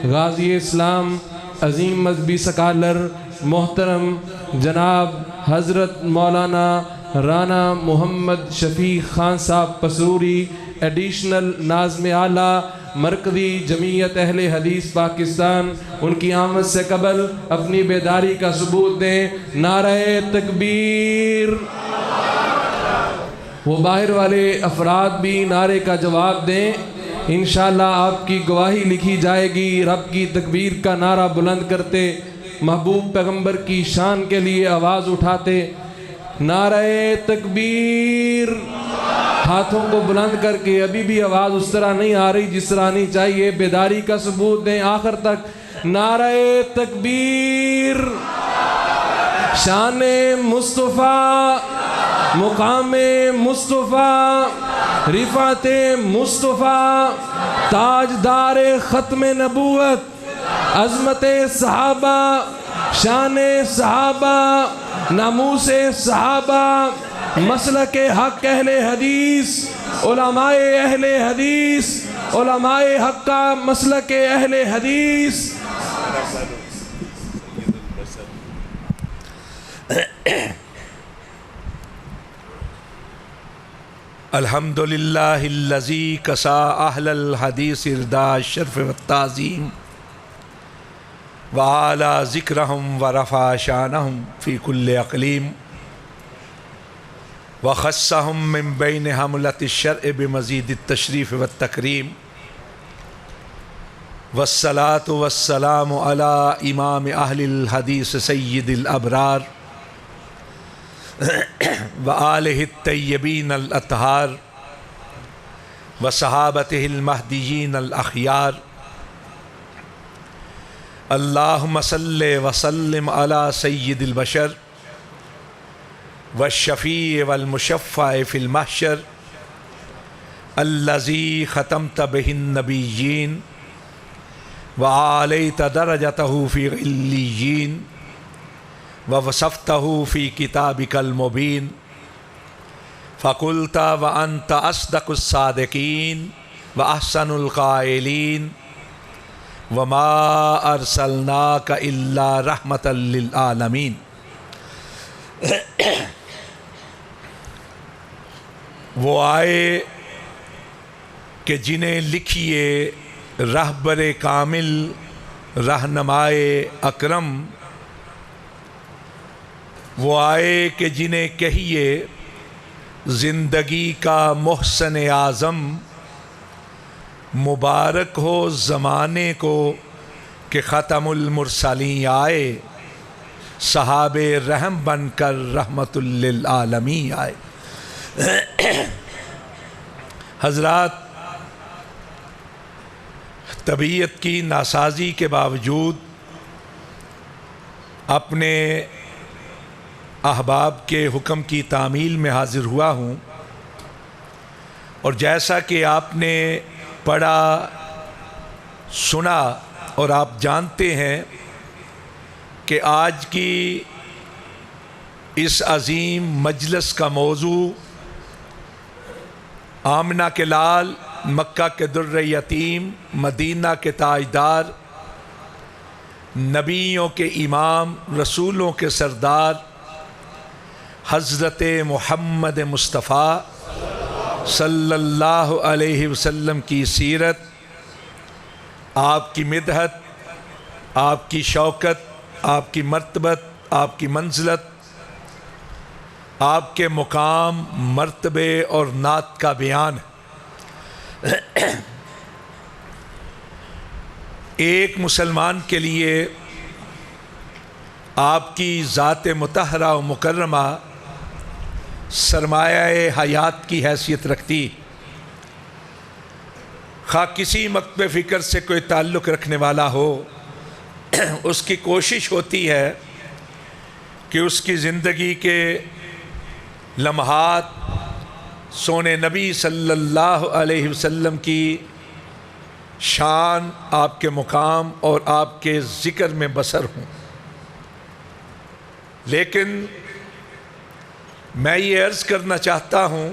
غازی اسلام عظیم مذہبی سکالر محترم جناب حضرت مولانا رانا محمد شفیق خان صاحب پسروری، ایڈیشنل ناظم اعلیٰ مرکزی جمعیت اہل حدیث پاکستان، ان کی آمد سے قبل اپنی بیداری کا ثبوت دیں۔ نعرہ تکبیر۔ وہ باہر والے افراد بھی نعرے کا جواب دیں، انشاءاللہ آپ کی گواہی لکھی جائے گی۔ رب کی تکبیر کا نعرہ بلند کرتے، محبوب پیغمبر کی شان کے لیے آواز اٹھاتے، نعرہ تکبیر۔ ہاتھوں کو بلند کر کے، ابھی بھی آواز اس طرح نہیں آ رہی جس طرح آنی چاہیے، بیداری کا ثبوت دیں آخر تک، نعرہ تکبیر۔ شان مصطفیٰ، مقام مصطفیٰ، رفعت مصطفیٰ، تاجدار ختم نبوت، عظمت صحابہ، شان صحابہ، ناموس صحابہ، مسلک حق اہل حدیث، علماء اہل حدیث، علماء حق کا مسلک اہل حدیث۔ الحمدللہ الذی کسا اہل الحدیث اردا الشرف والتعظیم وعالی ذکرہم ورفع شانہم فی کل اقلیم وخصہم من بین حملۃ الشرع بمزید التشریف والتکریم والصلاة والسلام علی امام اہل الحدیث سید الابرار وآلہ الطیبین الاطہار وصحابتہ المہدیین الاخیار اللہم صلی وسلم علی سید البشر والشفیع والمشفع فی المحشر الذی ختمت بہ النبیین وعالیت درجتہ فی علیین ووصفتہ فی کتابک المبین فقلت وانت اصدق الصادقین واحسن القائلین وما ارسلناک الا رحمۃ للعالمین۔ وہ آئے کہ جنہیں لکھیے رہبر کامل رہنمائے اکرم، وہ آئے کہ جنہیں کہیے زندگی کا محسن اعظم، مبارک ہو زمانے کو کہ ختم المرسلین آئے، صحاب رحم بن کر رحمت للعالمین آئے۔ حضرات، طبیعت کی ناسازی کے باوجود اپنے احباب کے حکم کی تعمیل میں حاضر ہوا ہوں، اور جیسا کہ آپ نے پڑھا سنا اور آپ جانتے ہیں کہ آج کی اس عظیم مجلس کا موضوع آمنہ کے لال، مکہ کے در یتیم، مدینہ کے تاجدار، نبیوں کے امام، رسولوں کے سردار حضرت محمد مصطفیٰ صلی اللہ علیہ وسلم کی سیرت، آپ کی مدحت، آپ کی شوکت، آپ کی مرتبت، آپ کی منزلت، آپ کے مقام، مرتبے اور نعت کا بیان۔ ایک مسلمان کے لیے آپ کی ذات مطہرہ و مکرمہ سرمایہ حیات کی حیثیت رکھتی، خواہ کسی مکتب فکر سے کوئی تعلق رکھنے والا ہو، اس کی کوشش ہوتی ہے کہ اس کی زندگی کے لمحات سونے نبی صلی اللہ علیہ وسلم کی شان، آپ کے مقام اور آپ کے ذکر میں بسر ہوں۔ لیکن میں یہ عرض کرنا چاہتا ہوں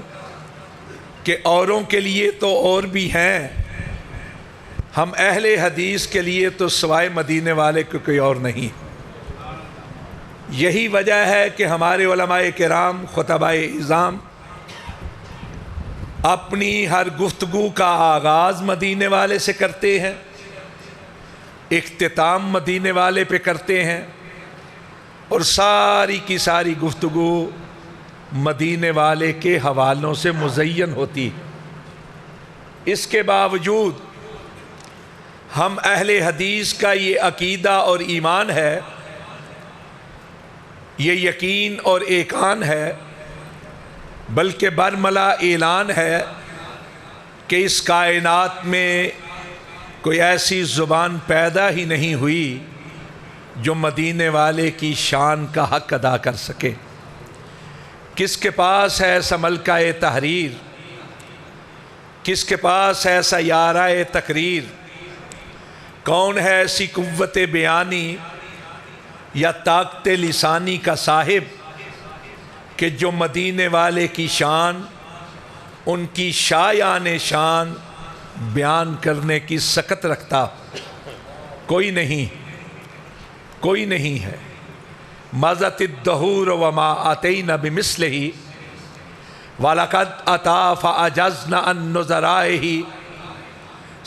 کہ اوروں کے لیے تو اور بھی ہیں، ہم اہل حدیث کے لیے تو سوائے مدینے والے کو کوئی اور نہیں. یہی وجہ ہے کہ ہمارے علماء کرام خطبائے اعظام اپنی ہر گفتگو کا آغاز مدینے والے سے کرتے ہیں، اختتام مدینے والے پہ کرتے ہیں، اور ساری کی ساری گفتگو مدینے والے کے حوالوں سے مزین ہوتی. اس کے باوجود ہم اہل حدیث کا یہ عقیدہ اور ایمان ہے، یہ یقین اور ایقان ہے، بلکہ برملا اعلان ہے کہ اس کائنات میں کوئی ایسی زبان پیدا ہی نہیں ہوئی جو مدینے والے کی شان کا حق ادا کر سکے. کس کے پاس ہے ایسا ملکہ تحریر، کس کے پاس ہے ایسا یارہ تقریر، کون ہے ایسی قوت بیانی یا طاقت لسانی کا صاحب کہ جو مدینے والے کی شان، ان کی شایان شان بیان کرنے کی سکت رکھتا؟ کوئی نہیں، کوئی نہیں ہے. مَزَتِ الدَّهُورُ وَمَا آتَيْنَا بِمِثْلِهِ وَلَقَدْ أَتَا فَأَجَزْنَا عَن نُّظَرَائِهِ.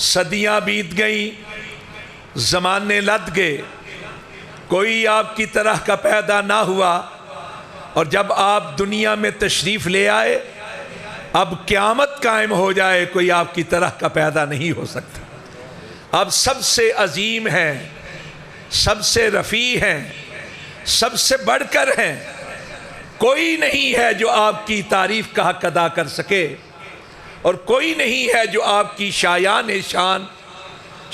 صدیاں بیت گئیں، زمانے لد گئے، کوئی آپ کی طرح کا پیدا نہ ہوا، اور جب آپ دنیا میں تشریف لے آئے، اب قیامت قائم ہو جائے، کوئی آپ کی طرح کا پیدا نہیں ہو سکتا. اب سب سے عظیم ہیں، سب سے رفیع ہیں، سب سے بڑھ کر ہیں. کوئی نہیں ہے جو آپ کی تعریف کا حق ادا کر سکے، اور کوئی نہیں ہے جو آپ کی شایان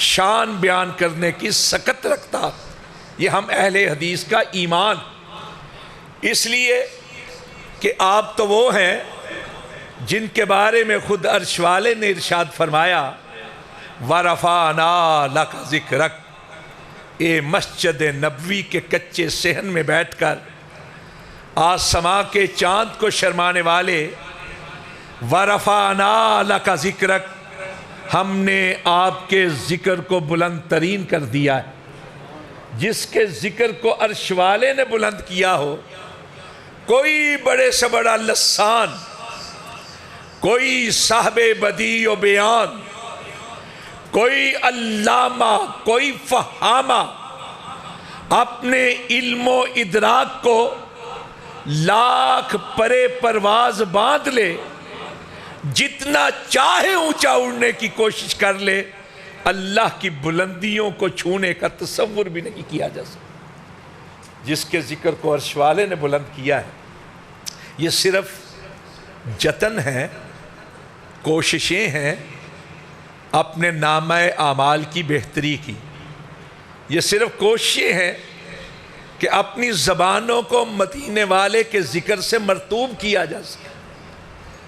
شان بیان کرنے کی سکت رکھتا. یہ ہم اہل حدیث کا ایمان. اس لیے کہ آپ تو وہ ہیں جن کے بارے میں خود عرش والے نے ارشاد فرمایا وَرَفَعْنَا لَكَ ذِكْرَكَ. اے مسجد نبوی کے کچے صحن میں بیٹھ کر آسماں کے چاند کو شرمانے والے، وَرَفَعْنَا لَكَ ذِكْرَكَ، ہم نے آپ کے ذکر کو بلند ترین کر دیا ہے. جس کے ذکر کو عرش والے نے بلند کیا ہو، کوئی بڑے سے بڑا لسان، کوئی صاحب بدیع و بیان، کوئی علامہ، کوئی فہامہ اپنے علم و ادراک کو لاکھ پرے پرواز باندھ لے، جتنا چاہے اونچا اڑنے کی کوشش کر لے، اللہ کی بلندیوں کو چھونے کا تصور بھی نہیں کیا جا سکتا. جس کے ذکر کو عرش والے نے بلند کیا ہے، یہ صرف جتن ہے، کوششیں ہیں اپنے نامہ اعمال کی بہتری کی. یہ صرف کوششیں ہیں کہ اپنی زبانوں کو مدینے والے کے ذکر سے مرطوب کیا جا سکے.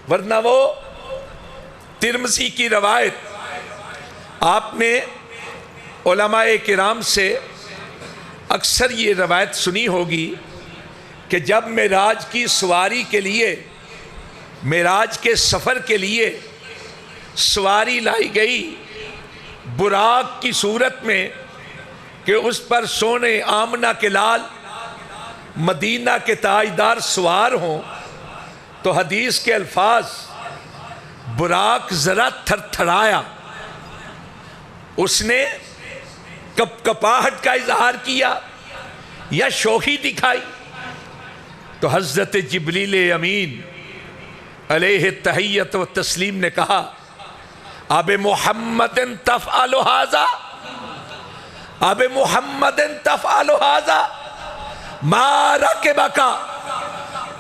ورنہ وہ ترمذی کی روایت آپ نے علماء کرام سے اکثر یہ روایت سنی ہوگی کہ جب معراج کی سواری کے لیے، معراج کے سفر کے لیے سواری لائی گئی براق کی صورت میں کہ اس پر سونے آمنہ کے لال مدینہ کے تاجدار سوار ہوں، تو حدیث کے الفاظ براق ذرا تھر تھرایا، اس نے کپ کپاہٹ کا اظہار کیا یا شوخی دکھائی، تو حضرت جبریل امین علیہ تحیت و تسلیم نے کہا اب محمد تفعل ھذا، اب محمد تفعل ھذا ما رکبک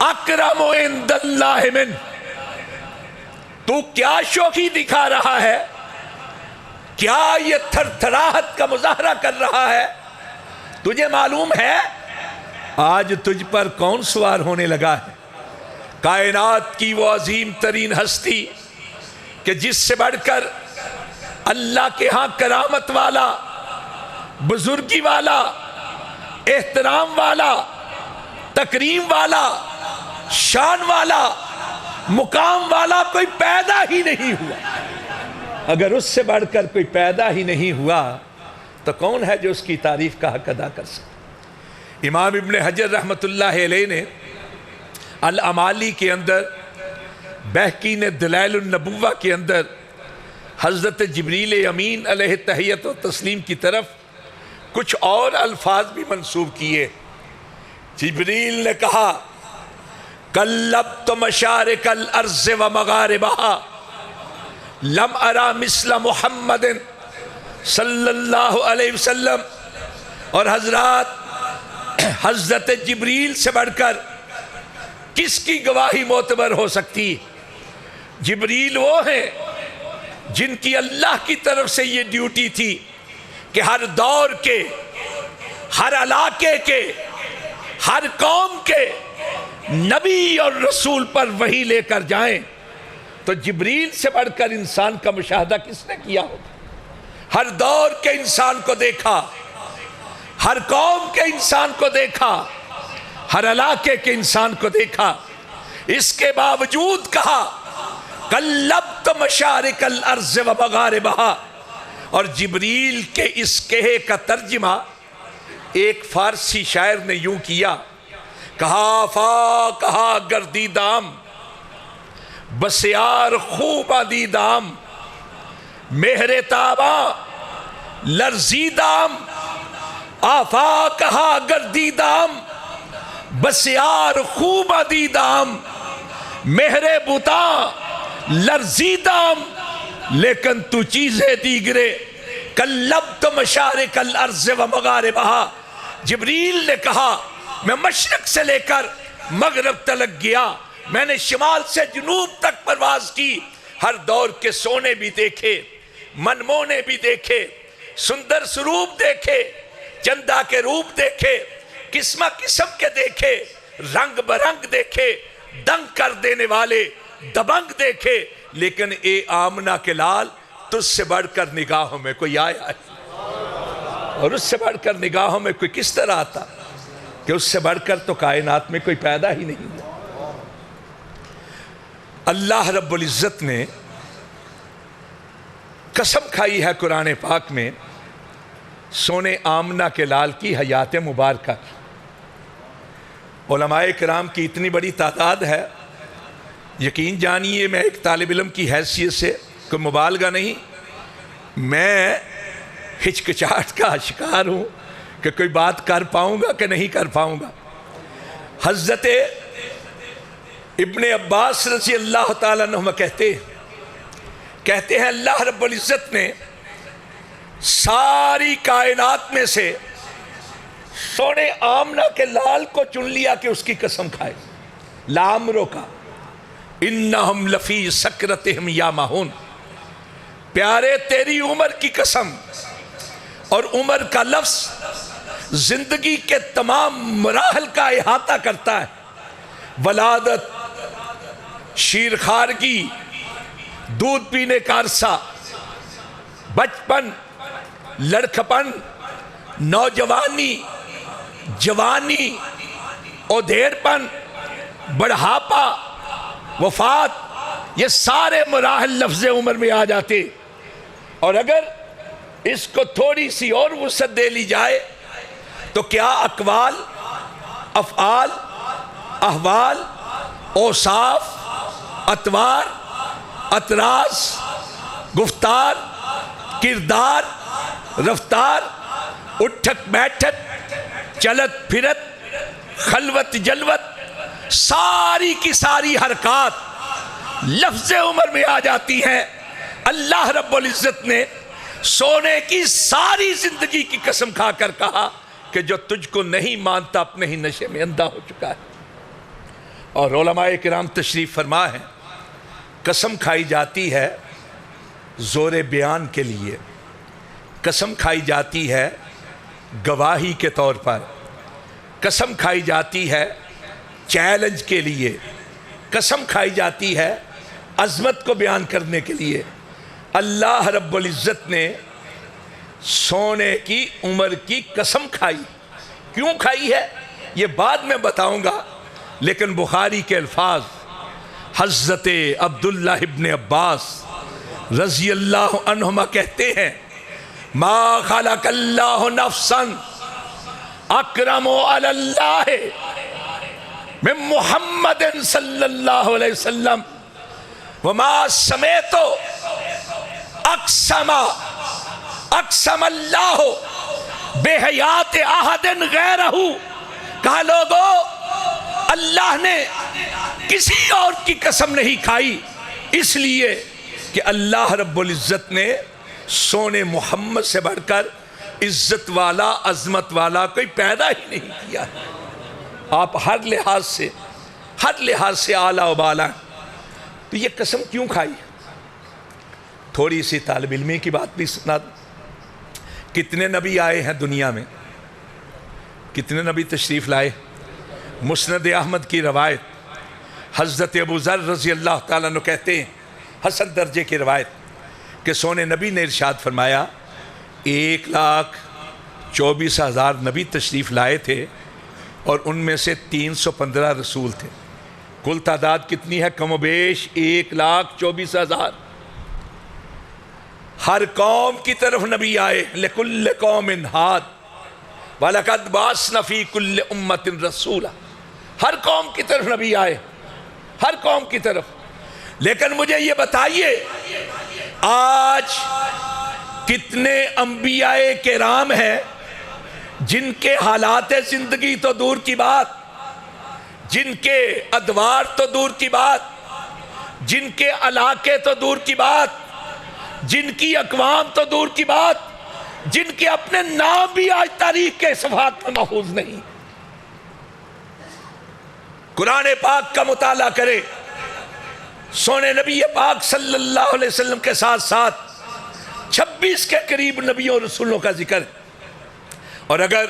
اکرم عند اللہ من. تو کیا شوخی دکھا رہا ہے، کیا یہ تھر تھراہٹ کا مظاہرہ کر رہا ہے؟ تجھے معلوم ہے آج تجھ پر کون سوار ہونے لگا ہے؟ کائنات کی وہ عظیم ترین ہستی کہ جس سے بڑھ کر اللہ کے ہاں کرامت والا، بزرگی والا، احترام والا، تکریم والا، شان والا، مقام والا کوئی پیدا ہی نہیں ہوا. اگر اس سے بڑھ کر کوئی پیدا ہی نہیں ہوا تو کون ہے جو اس کی تعریف کا حق ادا کر سکے؟ امام ابن حجر رحمۃ اللہ علیہ نے الامالی کے اندر، بہقی نے دلائل النبوہ کے اندر حضرت جبریل امین علیہ تحیت و تسلیم کی طرف کچھ اور الفاظ بھی منسوب کیے۔ جبریل نے کہا قلبت مشارق الارض و مغاربها لم ارى مثل محمد صلی اللہ علیہ وسلم۔ اور حضرت جبریل سے بڑھ کر کس کی گواہی معتبر ہو سکتی؟ جبریل وہ ہیں جن کی اللہ کی طرف سے یہ ڈیوٹی تھی کہ ہر دور کے، ہر علاقے کے، ہر قوم کے نبی اور رسول پر وحی لے کر جائیں۔ تو جبریل سے بڑھ کر انسان کا مشاہدہ کس نے کیا ہوگا؟ ہر دور کے انسان کو دیکھا، ہر قوم کے انسان کو دیکھا، ہر علاقے کے انسان کو دیکھا، اس کے باوجود کہا قلبت مشارق الارض و مغاربها۔ اور جبریل کے اس کہے کا ترجمہ ایک فارسی شاعر نے یوں کیا، کہا کہا گردیدام بسیار خوب دیدام، مہر تاباں لرزیدام، آفا کہا گردیدام بسیار خوب دیدام، مہر بتاں لرزیدام، لیکن تو چیزیں دیگرے قلبت مشارق الارض و مغاربها۔ جبریل نے کہا میں مشرق سے لے کر مغرب تلک گیا، میں نے شمال سے جنوب تک پرواز کی، ہر دور کے سونے بھی دیکھے، منمونے بھی دیکھے، سندر سروپ دیکھے، چندہ کے روپ دیکھے، قسمہ قسم کے دیکھے، رنگ برنگ دیکھے، دنگ کر دینے والے دبنگ دیکھے، لیکن اے آمنہ کے لال تجھ سے بڑھ کر نگاہوں میں کوئی آیا ہے؟ اور اس سے بڑھ کر نگاہوں میں کوئی کس طرح آتا کہ اس سے بڑھ کر تو کائنات میں کوئی پیدا ہی نہیں ہوا۔ اللہ رب العزت نے قسم کھائی ہے قرآن پاک میں سونے آمنہ کے لال کی حیات مبارکہ۔ علماء کرام کی اتنی بڑی تعداد ہے، یقین جانیے میں ایک طالب علم کی حیثیت سے کوئی مبالغہ نہیں، میں ہچکچاہٹ کا شکار ہوں کہ کوئی بات کر پاؤں گا کہ نہیں کر پاؤں گا۔ حضرت ابن عباس رضی اللہ تعالیٰ عنہ کہتے ہیں اللہ رب العزت نے ساری کائنات میں سے سونے آمنہ کے لال کو چن لیا کہ اس کی قسم کھائے۔ لامرو کا انہم لفی سکرتہم یامہون، پیارے تیری عمر کی قسم، اور عمر کا لفظ زندگی کے تمام مراحل کا احاطہ کرتا ہے۔ ولادت، شیرخوارگی، دودھ پینے کا عرصہ، بچپن، لڑکپن، نوجوانی، جوانی، اودھیڑپن، بڑھاپا، وفات، یہ سارے مراحل لفظ عمر میں آ جاتے۔ اور اگر اس کو تھوڑی سی اور وسعت دے لی جائے تو کیا اقوال، افعال، احوال، اوصاف، اطوار، اطراز، گفتار، کردار، رفتار، اٹھک بیٹھک، چلت پھرت، خلوت جلوت، ساری کی ساری حرکات لفظ عمر میں آ جاتی ہیں۔ اللہ رب العزت نے سونے کی ساری زندگی کی قسم کھا کر کہا کہ جو تجھ کو نہیں مانتا اپنے ہی نشے میں اندھا ہو چکا ہے۔ اور علماء کرام تشریف فرما ہے قسم کھائی جاتی ہے زور بیان کے لیے، قسم کھائی جاتی ہے گواہی کے طور پر، قسم کھائی جاتی ہے چیلنج کے لیے، قسم کھائی جاتی ہے عظمت کو بیان کرنے کے لیے۔ اللہ رب العزت نے سونے کی عمر کی قسم کھائی۔ کیوں کھائی ہے یہ بعد میں بتاؤں گا، لیکن بخاری کے الفاظ حضرت عبداللہ ابن عباس رضی اللہ عنہما کہتے ہیں ما خلق اللہ نفسا اکرم علی اللہ من محمد صلی اللہ علیہ وسلم وما سمیت اقسم اللہ بحیات احد غیرہ. کہا لوگو اللہ نے کسی اور کی قسم نہیں کھائی، اس لیے کہ اللہ رب العزت نے سونے محمد سے بڑھ کر عزت والا عظمت والا کوئی پیدا ہی نہیں کیا. آپ ہر لحاظ سے اعلیٰ و بالا ہیں، تو یہ قسم کیوں کھائی؟ تھوڑی سی طالب علمی کی بات بھی سنا دوں. کتنے نبی آئے ہیں دنیا میں، کتنے نبی تشریف لائے؟ مسند احمد کی روایت حضرت ابو ذر رضی اللہ تعالیٰ عنہ کہتے ہیں، حسن درجے کی روایت، کہ سونے نبی نے ارشاد فرمایا 1,24,000 نبی تشریف لائے تھے اور ان میں سے 315 رسول تھے. کل تعداد کتنی ہے؟ کم و بیش 1,24,000. ہر قوم کی طرف نبی آئے. لِكُلِّ قَوْمٍ هَادٍ وَلَقَدْ بَعَثْنَا فِي كُلِّ أُمَّةٍ رَسُولًا. ہر قوم کی طرف نبی آئے، ہر قوم کی طرف. لیکن مجھے یہ بتائیے آج کتنے انبیاء کرام ہیں جن کے حالات زندگی تو دور کی بات، جن کے ادوار تو دور کی بات، جن کے علاقے تو دور کی بات، جن کی اقوام تو دور کی بات، جن کے اپنے نام بھی آج تاریخ کے صفحات میں محفوظ نہیں. قرآن پاک کا مطالعہ کرے، سونے نبی پاک صلی اللہ علیہ وسلم کے ساتھ ساتھ 26 کے قریب نبیوں اور رسولوں کا ذکر. اور اگر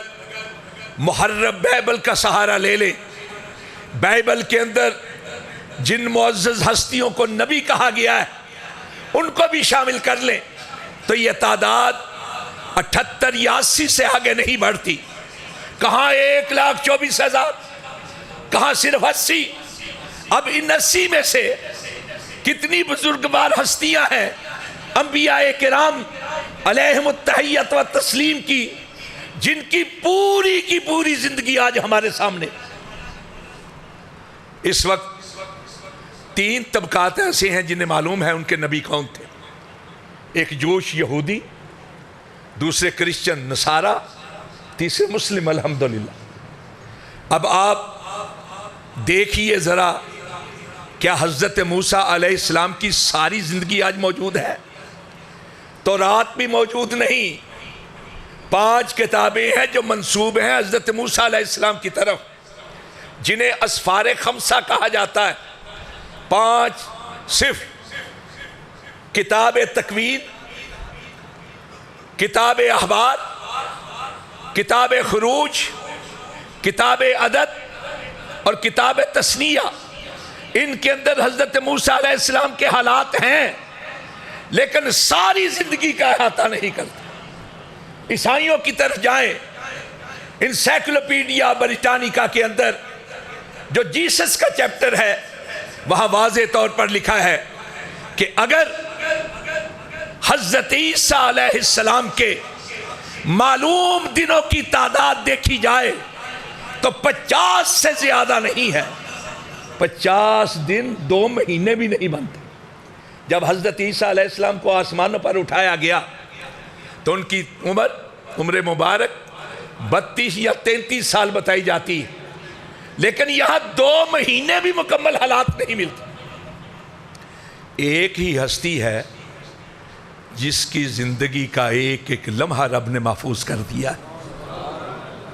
محرف بائبل کا سہارا لے لے، بائبل کے اندر جن معزز ہستیوں کو نبی کہا گیا ہے ان کو بھی شامل کر لیں تو یہ تعداد 78-82 سے آگے نہیں بڑھتی. کہاں 1,24,000، کہاں صرف 80. اب ان 80 میں سے کتنی بزرگوار ہستیاں ہیں انبیاء کرام علیہم التحیت و تسلیم کی، جن کی پوری زندگی آج ہمارے سامنے. اس وقت 3 طبقات ایسے ہیں جنہیں معلوم ہے ان کے نبی کون تھے. ایک جوش یہودی، دوسرے کرسچن نصارہ، تیسرے مسلم الحمدللہ. اب آپ دیکھیے ذرا، کیا حضرت موسیٰ علیہ السلام کی ساری زندگی آج موجود ہے؟ تورات بھی موجود نہیں. 5 کتابیں ہیں جو منسوب ہیں حضرت موسیٰ علیہ السلام کی طرف، جنہیں اسفار خمسہ کہا جاتا ہے. 5 صرف کتاب تکوین، کتاب احبار، کتاب خروج، کتاب عدد اور کتاب تثنیہ. ان کے اندر حضرت موسیٰ علیہ السلام کے حالات ہیں، لیکن ساری زندگی کا احاطہ نہیں کرتے. عیسائیوں کی طرف جائیں، انسائکلوپیڈیا بریٹانیکا کے اندر جو جیسس کا چیپٹر ہے، وہاں واضح طور پر لکھا ہے کہ اگر حضرت عیسیٰ علیہ السلام کے معلوم دنوں کی تعداد دیکھی جائے تو 50 سے زیادہ نہیں ہے. 50 دن 2 مہینے بھی نہیں بنتے. جب حضرت عیسیٰ علیہ السلام کو آسمانوں پر اٹھایا گیا تو ان کی عمر مبارک 32 یا 33 سال بتائی جاتی ہے، لیکن یہاں 2 مہینے بھی مکمل حالات نہیں ملتے. ایک ہی ہستی ہے جس کی زندگی کا ایک ایک لمحہ رب نے محفوظ کر دیا ہے،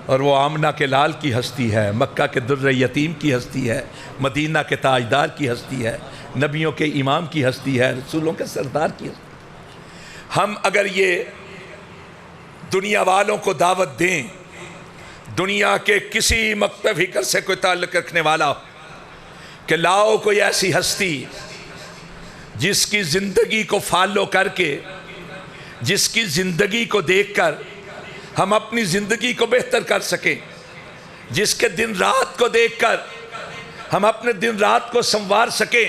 اور وہ آمنہ کے لال کی ہستی ہے، مکہ کے در یتیم کی ہستی ہے، مدینہ کے تاجدار کی ہستی ہے، نبیوں کے امام کی ہستی ہے، رسولوں کے سردار کی ہستی. ہم اگر یہ دنیا والوں کو دعوت دیں، دنیا کے کسی مکتب فکر سے کوئی تعلق رکھنے والا ہو، کہ لاؤ کوئی ایسی ہستی جس کی زندگی کو فالو کر کے، جس کی زندگی کو دیکھ کر ہم اپنی زندگی کو بہتر کر سکیں، جس کے دن رات کو دیکھ کر ہم اپنے دن رات کو سنوار سکیں،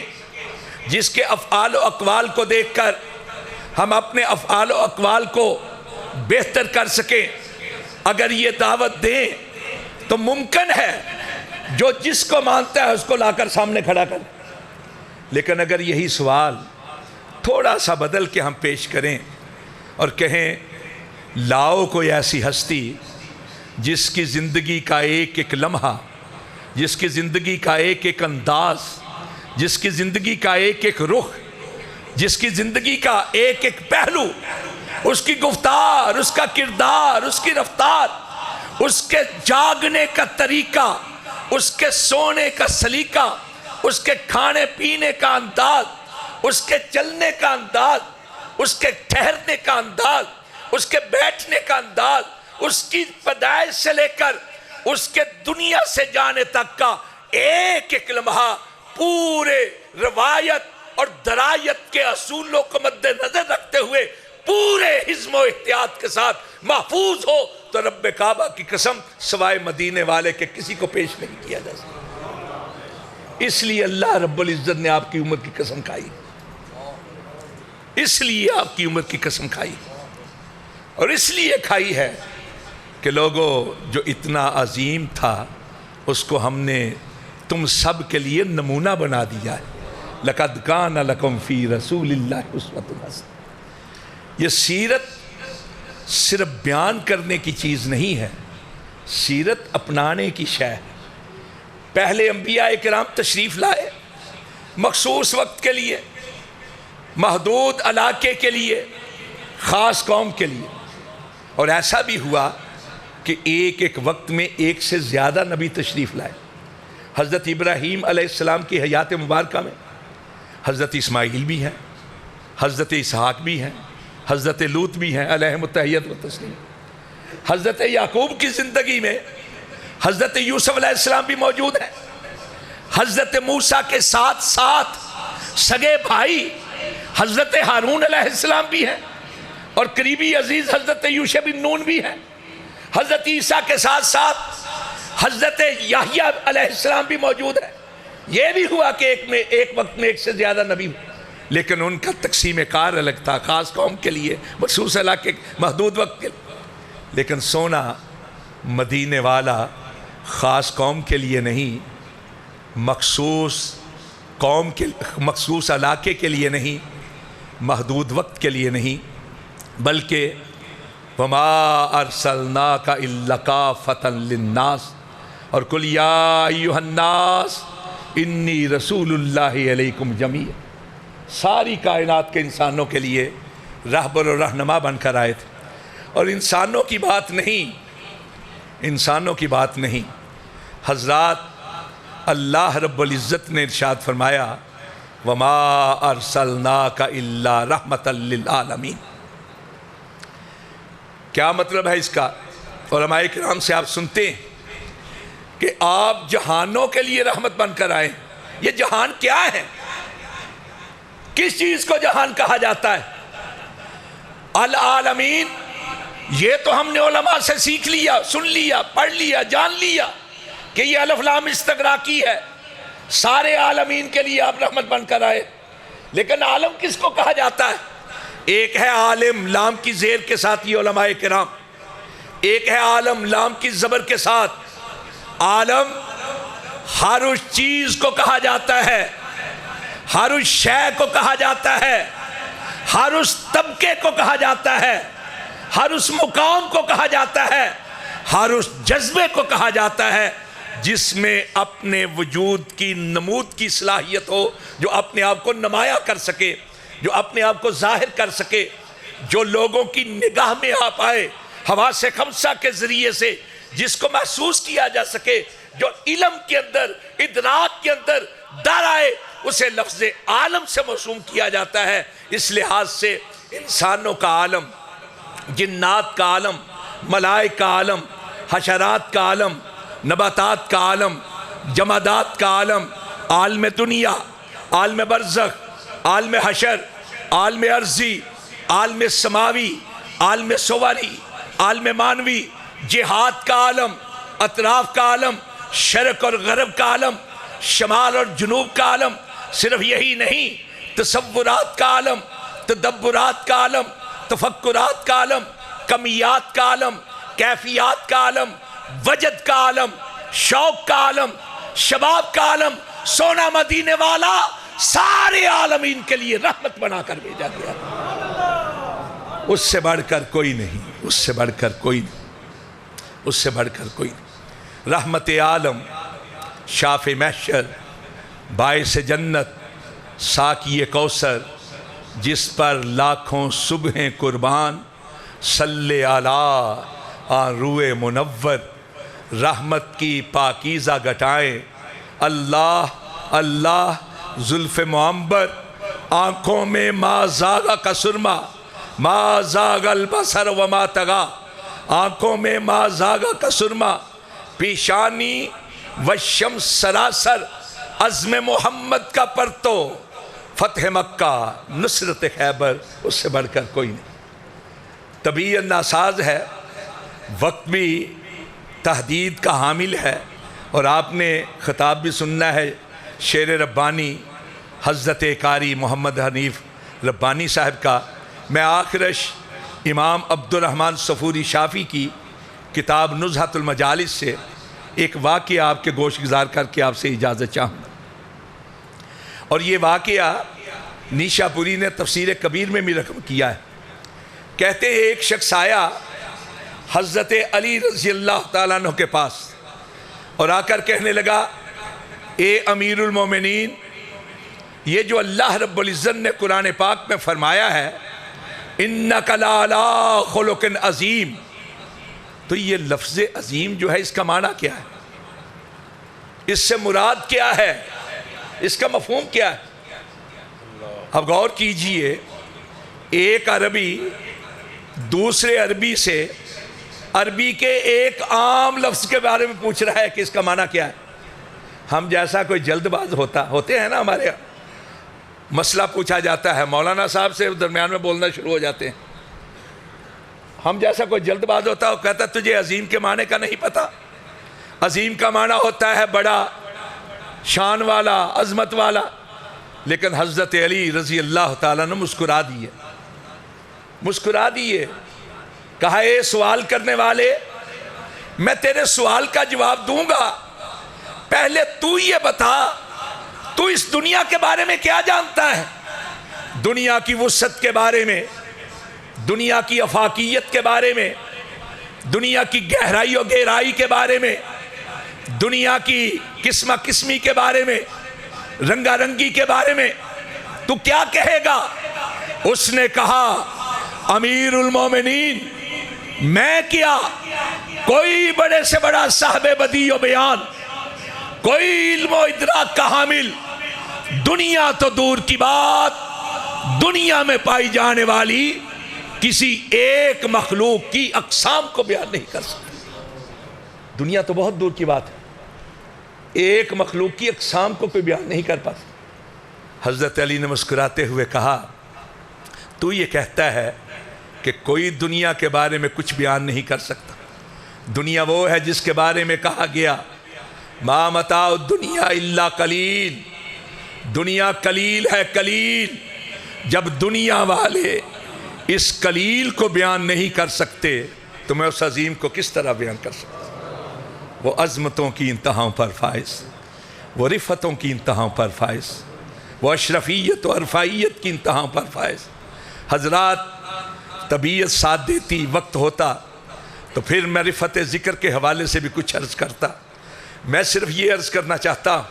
جس کے افعال و اقوال کو دیکھ کر ہم اپنے افعال و اقوال کو بہتر کر سکیں، اگر یہ دعوت دیں تو ممکن ہے جو جس کو مانتا ہے اس کو لا کر سامنے کھڑا کر. لیکن اگر یہی سوال تھوڑا سا بدل کے ہم پیش کریں اور کہیں لاؤ کوئی ایسی ہستی جس کی زندگی کا ایک ایک لمحہ، جس کی زندگی کا ایک ایک انداز، جس کی زندگی کا ایک ایک رخ، جس کی زندگی کا ایک ایک پہلو، اس کی گفتار، اس کا کردار، اس کی رفتار، اس کے جاگنے کا طریقہ، اس کے سونے کا سلیقہ، اس کے کھانے پینے کا انداز، اس کے چلنے کا انداز، اس کے ٹھہرنے کا انداز، اس کے بیٹھنے کا انداز، اس کی پیدائش سے لے کر اس کے دنیا سے جانے تک کا ایک ایک لمحہ پورے روایت اور درایت کے اصولوں کو مد نظر رکھتے ہوئے پورے حزم و احتیاط کے ساتھ محفوظ ہو تو رب کعبہ کی قسم سوائے مدینے والے کے کسی کو پیش نہیں کیا جا سکتا. اس لیے اللہ رب العزت نے آپ کی عمر کی قسم کھائی، اس لیے آپ کی عمر کی قسم کھائی، اور اس لیے کھائی ہے کہ لوگوں جو اتنا عظیم تھا اس کو ہم نے تم سب کے لیے نمونہ بنا دیا ہے. لَقَدْ كَانَ لَكُمْ فِي رَسُولِ اللَّهِ أُسْوَةٌ حَسَنَةٌ. یہ سیرت صرف بیان کرنے کی چیز نہیں ہے، سیرت اپنانے کی شے ہے. پہلے انبیاء کرام تشریف لائے مخصوص وقت کے لیے، محدود علاقے کے لیے، خاص قوم کے لیے، اور ایسا بھی ہوا کہ ایک ایک وقت میں ایک سے زیادہ نبی تشریف لائے. حضرت ابراہیم علیہ السلام کی حیات مبارکہ میں حضرت اسماعیل بھی ہیں، حضرت اسحاق بھی ہیں، حضرت لوط بھی ہیں علیہم التحیت و تسلیم. حضرت یعقوب کی زندگی میں حضرت یوسف علیہ السلام بھی موجود ہیں، حضرت موسیٰ کے ساتھ ساتھ سگے بھائی حضرت ہارون علیہ السلام بھی ہیں، اور قریبی عزیز حضرت یوشع بن نون بھی ہیں. حضرت عیسیٰ کے ساتھ ساتھ حضرت یحییٰ علیہ السلام بھی موجود ہیں. یہ بھی ہوا کہ ایک وقت میں ایک سے زیادہ نبی ہو، لیکن ان کا تقسیم کار الگ تھا، خاص قوم کے لیے، مخصوص علاقے، محدود وقت کے لیے. لیکن سونا مدینے والا خاص قوم کے لیے نہیں، مخصوص قوم کے مخصوص علاقے کے لیے نہیں، محدود وقت کے لیے نہیں، بلکہ وَمَا أَرْسَلْنَاكَ إِلَّا كَافَةً لِلنَّاسِ اور قُلْ يَا أَيُّهَا النَّاسِ إِنِّي رَسُولُ اللَّهِ عَلَيْكُمْ جَمِيعًا. ساری کائنات کے انسانوں کے لیے رہبر و رہنما بن کر آئے تھے. اور انسانوں کی بات نہیں، انسانوں کی بات نہیں، حضرات اللہ رب العزت نے ارشاد فرمایا وَمَا أَرْسَلْنَاكَ إِلَّا رَحْمَةً لِلْعَالَمِينَ. کیا مطلب ہے اس کا؟ علماء کرام سے آپ سنتے ہیں کہ آپ جہانوں کے لیے رحمت بن کر آئے. یہ جہان کیا ہے؟ کس چیز کو جہان کہا جاتا ہے؟ العالمین. یہ تو ہم نے علماء سے سیکھ لیا، سن لیا، پڑھ لیا، جان لیا کہ یہ الف لام استغراقی ہے، سارے عالمین کے لیے آپ رحمت بن کر آئے. لیکن عالم کس کو کہا جاتا ہے؟ ایک ہے عالم لام کی زیر کے ساتھ یہ علماء کرام، ایک ہے عالم لام کی زبر کے ساتھ. عالم ہر اس چیز کو کہا جاتا ہے، ہر اس شے کو کہا جاتا ہے، ہر اس طبقے کو کہا جاتا ہے، ہر اس مقام کو کہا جاتا ہے، ہر اس جذبے کو کہا جاتا ہے جس میں اپنے وجود کی نمود کی صلاحیت ہو، جو اپنے آپ کو نمایاں کر سکے، جو اپنے آپ کو ظاہر کر سکے، جو لوگوں کی نگاہ میں آ پائے، حواس خمسہ کے ذریعے سے جس کو محسوس کیا جا سکے، جو علم کے اندر، ادراک کے اندر در آئے، اسے لفظ عالم سے موسوم کیا جاتا ہے. اس لحاظ سے انسانوں کا عالم، جنات کا عالم، ملائک کا عالم، حشرات کا عالم، نباتات کا عالم، جمادات کا عالم، عالم دنیا، عالم برزخ، عالم حشر، عالم ارضی، عالم سماوی، عالم صوری، عالم مانوی، جہاد کا عالم، اطراف کا عالم، شرق اور غرب کا عالم، شمال اور جنوب کا عالم. صرف یہی نہیں، تصورات کا عالم، تدبرات کا عالم، تفکرات کا عالم، کمیات کا عالم، کیفیات کا عالم، وجد کا عالم، شوق کا عالم، شباب کا عالم، سونا مدینے والا سارے عالمین کے لیے رحمت بنا کر بھیجا گیا۔ اس سے بڑھ کر کوئی نہیں، اس سے بڑھ کر کوئی نہیں، اس سے بڑھ کر کوئی نہیں۔ رحمت عالم، شاف محشر، باعث جنت، ساقی کوثر، جس پر لاکھوں صبحیں قربان، صلی علی آن روئے منور، رحمت کی پاکیزہ گٹائیں، اللہ اللہ زلف معمبر، آنکھوں میں ما زاغا کا سرما، ما زاغ البصر وما طغا، آنکھوں میں ما زاغا کا سرما، پیشانی والشمس سراسر، عزم محمد کا پرتو، فتح مکہ، نصرت خیبر، اس سے بڑھ کر کوئی نہیں۔ طبیعت ناساز ہے، وقت بھی تحدید کا حامل ہے، اور آپ نے خطاب بھی سننا ہے شعر ربانی حضرت قاری محمد حنیف ربانی صاحب کا۔ میں آخرش امام عبدالرحمن صفوری شافی کی کتاب نزہۃ المجالس سے ایک واقعہ آپ کے گوش گزار کر کے آپ سے اجازت چاہوں، اور یہ واقعہ نیشا پوری نے تفسیر کبیر میں بھی رقم کیا ہے۔ کہتے ہیں ایک شخص آیا حضرت علی رضی اللہ تعالیٰ عنہ کے پاس، اور آ کر کہنے لگا، اے امیر المومنین، یہ جو اللہ رب العزت نے قرآن پاک میں فرمایا ہے اِنَّكَ لَعَلَىٰ خُلُقٍ عظیم، تو یہ لفظ عظیم جو ہے اس کا معنی کیا ہے؟ اس سے مراد کیا ہے؟ اس کا مفہوم کیا ہے؟ اب غور کیجئے، ایک عربی دوسرے عربی سے عربی کے ایک عام لفظ کے بارے میں پوچھ رہا ہے کہ اس کا معنی کیا ہے۔ ہم جیسا کوئی جلد باز ہوتے ہیں نا، ہمارے مسئلہ پوچھا جاتا ہے، مولانا صاحب سے درمیان میں بولنا شروع ہو جاتے ہیں، ہم جیسا کوئی جلد باز ہوتا ہے، وہ کہتا ہے تجھے عظیم کے معنی کا نہیں پتا؟ عظیم کا معنی ہوتا ہے بڑا، شان والا، عظمت والا۔ لیکن حضرت علی رضی اللہ تعالیٰ نے مسکرا دیے، کہا اے سوال کرنے والے، میں تیرے سوال کا جواب دوں گا، پہلے تو یہ بتا، تو اس دنیا کے بارے میں کیا جانتا ہے؟ دنیا کی وسعت کے بارے میں، دنیا کی افاقیت کے بارے میں، دنیا کی گہرائی و گہرائی کے بارے میں، دنیا کی قسمہ قسمی کے بارے میں، رنگا رنگی کے بارے میں تو کیا کہے گا؟ اس نے کہا، امیر المومنین، میں کیا، کوئی بڑے سے بڑا صاحب بدیع و بیان، کوئی علم و ادراک کا حامل، دنیا تو دور کی بات، دنیا میں پائی جانے والی کسی ایک مخلوق کی اقسام کو بیان نہیں کر سکتا۔ دنیا تو بہت دور کی بات ہے، ایک مخلوق کی اقسام کو کوئی بیان نہیں کر پاتا۔ حضرت علی نے مسکراتے ہوئے کہا، تو یہ کہتا ہے کہ کوئی دنیا کے بارے میں کچھ بیان نہیں کر سکتا؟ دنیا وہ ہے جس کے بارے میں کہا گیا، ما متاع الدنیا الا قلیل، دنیا قلیل ہے، قلیل۔ جب دنیا والے اس قلیل کو بیان نہیں کر سکتے تو میں اس عظیم کو کس طرح بیان کر سکتا؟ وہ عظمتوں کی انتہاؤں پر فائز، وہ رفتوں کی انتہاؤں پر فائز، وہ اشرفیت و عرفائیت کی انتہاؤں پر فائز۔ حضرات، طبیعت ساتھ دیتی، وقت ہوتا تو پھر میں رفت ذکر کے حوالے سے بھی کچھ عرض کرتا۔ میں صرف یہ عرض کرنا چاہتا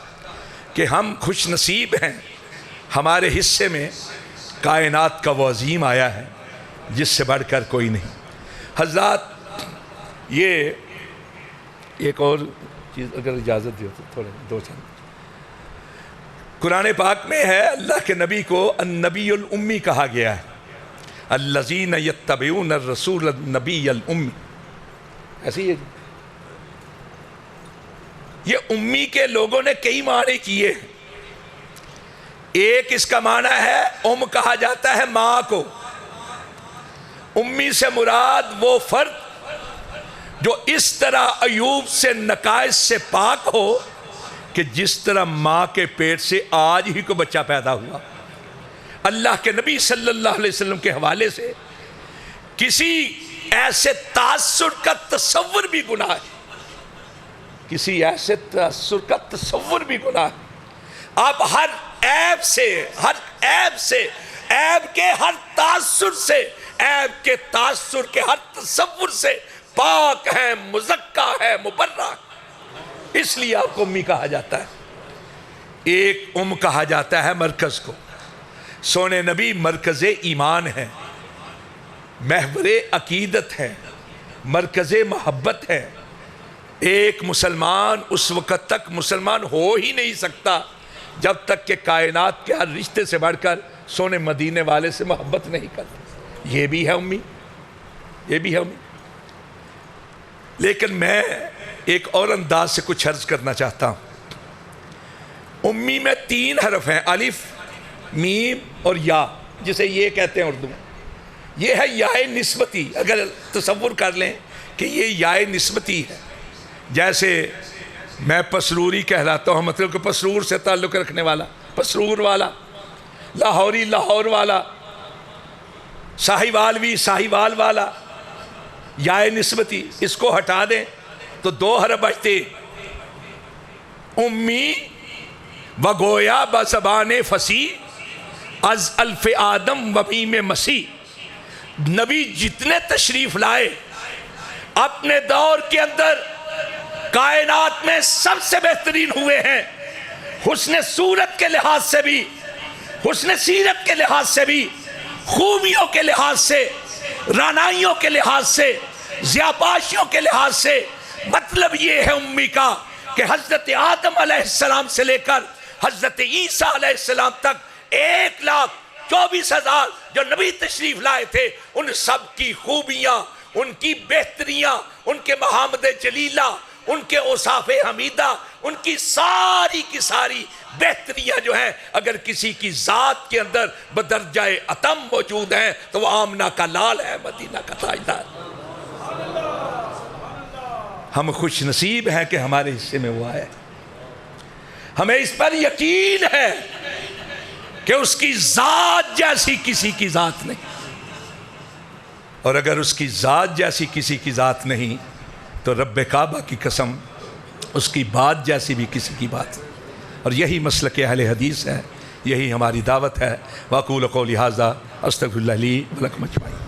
کہ ہم خوش نصیب ہیں، ہمارے حصے میں کائنات کا وہ عظیم آیا ہے جس سے بڑھ کر کوئی نہیں۔ حضرات، یہ ایک اور چیز اگر اجازت دیو تو تھوڑے دو چند، قرآن پاک میں ہے اللہ کے نبی کو النبی الامی کہا گیا ہے، الذین یتبعون الرسول النبی الامی، ایسی ہے۔ یہ امی کے لوگوں نے کئی معنی کیے ہیں۔ ایک اس کا معنی ہے ام کہا جاتا ہے ماں کو، امی سے مراد وہ فرد جو اس طرح عیوب سے نقائص سے پاک ہو کہ جس طرح ماں کے پیٹ سے آج ہی کو بچہ پیدا ہوا، اللہ کے نبی صلی اللہ علیہ وسلم کے حوالے سے کسی ایسے تاثر کا تصور بھی گناہ ہے، کسی ایسے تاثر کا تصور بھی گناہ ہے۔ آپ ہر عیب سے، عیب کے ہر تاثر سے، عیب کے تاثر کے ہر تصور سے پاک ہے، مزکا ہے، مبرہ ہے۔ اس لیے آپ کو امی کہا جاتا ہے۔ ایک کہا جاتا ہے مرکز کو۔ سونے نبی مرکز ایمان ہے، محور عقیدت ہے، مرکز محبت ہے۔ ایک مسلمان اس وقت تک مسلمان ہو ہی نہیں سکتا جب تک کہ کائنات کے ہر رشتے سے بڑھ کر سونے مدینے والے سے محبت نہیں کرتا۔ یہ بھی ہے امی، یہ بھی ہے امی۔ لیکن میں ایک اور انداز سے کچھ عرض کرنا چاہتا ہوں۔ امی میں 3 حرف ہیں، الف، میم اور یا، جسے یہ کہتے ہیں اردو میں۔ یہ ہے یا نسبتی۔ اگر تصور کر لیں کہ یہ یا نسبتی ہے، جیسے میں پسروری کہلاتا ہوں، مطلب کہ پسرور سے تعلق رکھنے والا، پسرور والا، لاہوری لاہور والا، ساہیوالوی ساہیوال والا، یا نسبتی۔ اس کو ہٹا دیں تو 2 حرف بچتے، امی و گویا بزبان فصیح از الف آدم و میم مسیح۔ نبی جتنے تشریف لائے اپنے دور کے اندر کائنات میں سب سے بہترین ہوئے ہیں، حسن صورت کے لحاظ سے بھی، حسن سیرت کے لحاظ سے بھی، خوبیوں کے لحاظ سے، رانائیوں کے لحاظ سے، زیاباشیوں کے لحاظ سے۔ مطلب یہ ہے امی کا کہ حضرت آدم علیہ السلام سے لے کر حضرت عیسیٰ علیہ السلام تک 1,24,000 جو نبی تشریف لائے تھے، ان سب کی خوبیاں، ان کی بہتریاں، ان کے محامد جلیلہ، ان کے اوصاف حمیدہ، ان کی ساری کی ساری بہتریاں جو ہیں، اگر کسی کی ذات کے اندر بدرجہ اتم موجود ہیں تو وہ آمنہ کا لال ہے، مدینہ کا تاجدار۔ ہم خوش نصیب ہیں کہ ہمارے حصے میں ہوا ہے۔ ہمیں اس پر یقین ہے کہ اس کی ذات جیسی کسی کی ذات نہیں، اور اگر اس کی ذات جیسی کسی کی ذات نہیں تو رب کعبہ کی قسم اس کی بات جیسی بھی کسی کی بات نہیں۔ اور یہی مسلک اہل حدیث ہے، یہی ہماری دعوت ہے۔ وَأَقُولُ قَوْلِي هَذَا أَسْتَغْفِرُ اللَّهَ لِي وَلَكُمْ أَجْمَعِينَ۔